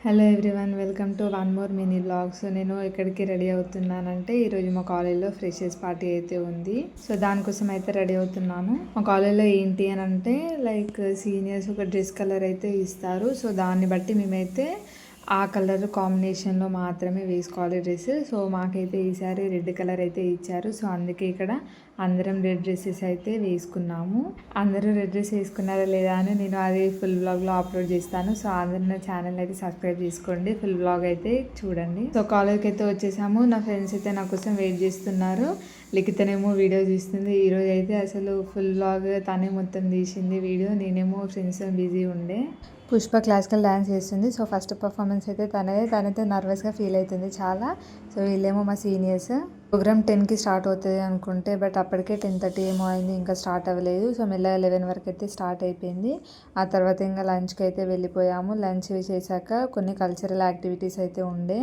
Hello everyone, welcome to one more mini blog. So నేను ఎక్కడికి ready అవుతున్నానంటే ఈరోజు మా కాలేజ్లో ఫ్రెషర్స్ పార్టీ అయితే ఉంది. సో దానికోసం అయితే రెడీ అవుతున్నాను. మా కాలేజ్లో ఏంటి అని అంటే లైక్ సీనియర్స్ ఒక డ్రెస్ కలర్ అయితే ఇస్తారు. సో దాన్ని బట్టి మేమైతే ఆ కలర్ కాంబినేషన్లో మాత్రమే వేసుకోవాలి డ్రెస్. సో మాకైతే ఈసారి రెడ్ కలర్ అయితే ఇచ్చారు. సో అందుకే ఇక్కడ అందరం రెడ్ డ్రెస్సెస్ అయితే వేసుకున్నాము. అందరూ రెడ్ డ్రెస్ వేసుకున్నారా లేదా అని నేను అది ఫుల్ వ్లాగ్లో అప్లోడ్ చేస్తాను. సో అందరూ నా ఛానల్ అయితే సబ్స్క్రైబ్ చేసుకోండి, ఫుల్ వ్లాగ్ అయితే చూడండి. సో కాలేజ్కి అయితే వచ్చేసాము. నా ఫ్రెండ్స్ అయితే నా కోసం వెయిట్ చేస్తున్నారు. లిఖితనేమో వీడియో తీస్తుంది. ఈరోజు అయితే అసలు ఫుల్ వ్లాగ్ తనే మొత్తం తీసింది వీడియో. నేనేమో ఫ్రెండ్స్ బిజీ ఉండే. పుష్ప క్లాసికల్ డ్యాన్స్ చేస్తుంది. సో ఫస్ట్ పర్ఫార్మెన్స్ అయితే తనైతే నర్వస్గా ఫీల్ అవుతుంది చాలా. సో వీళ్ళేమో మా సీనియర్స్. ప్రోగ్రామ్ 10కి స్టార్ట్ అవుతుంది అనుకుంటే బట్ అప్పటికే 10:30 ఏమో అయింది, ఇంకా స్టార్ట్ అవ్వలేదు. సో మెల్లగా 11 వరకు అయితే స్టార్ట్ అయిపోయింది. ఆ తర్వాత ఇంకా లంచ్కి అయితే వెళ్ళిపోయాము. లంచ్ చేశాక కొన్ని కల్చరల్ యాక్టివిటీస్ అయితే ఉండే.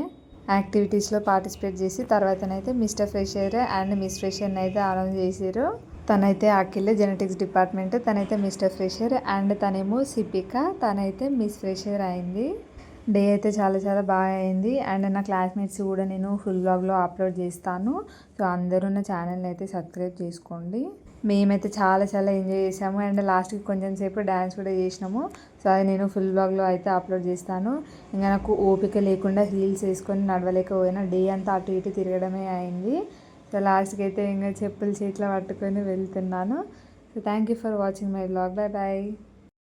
యాక్టివిటీస్లో పార్టిసిపేట్ చేసి తర్వాతనైతే మిస్టర్ ఫ్రెషర్ అండ్ మిస్ ఫ్రెషర్ని అయితే అనౌన్స్ చేసారు. తనైతే అఖిల్ జెనెటిక్స్ డిపార్ట్మెంట్, తనైతే మిస్టర్ ఫ్రెషర్ అండ్ తనేమో సిపిక, తనైతే మిస్ ఫ్రెషర్ అయింది. డే అయితే చాలా చాలా బాగా అయింది. అండ్ నా క్లాస్మేట్స్ కూడా నేను ఫుల్ వ్లాగ్లో అప్లోడ్ చేస్తాను. సో అందరూ నా ఛానల్ని అయితే సబ్స్క్రైబ్ చేసుకోండి. మేమైతే చాలా చాలా ఎంజాయ్ చేసాము. అండ్ లాస్ట్కి కొంచెం సేపు డ్యాన్స్ కూడా చేసినాము. సో అది నేను ఫుల్ వ్లాగ్లో అయితే అప్లోడ్ చేస్తాను. ఇంకా నాకు ఓపిక లేకుండా హీల్స్ వేసుకొని నడవలేకపోయినా, డే అంతా అటు ఇటు తిరగడమే అయింది. సో లాస్ట్కి అయితే ఇంకా చెప్పులు చేతిలో పట్టుకొని వెళ్తున్నాను. So thank you for watching my vlog. Bye bye.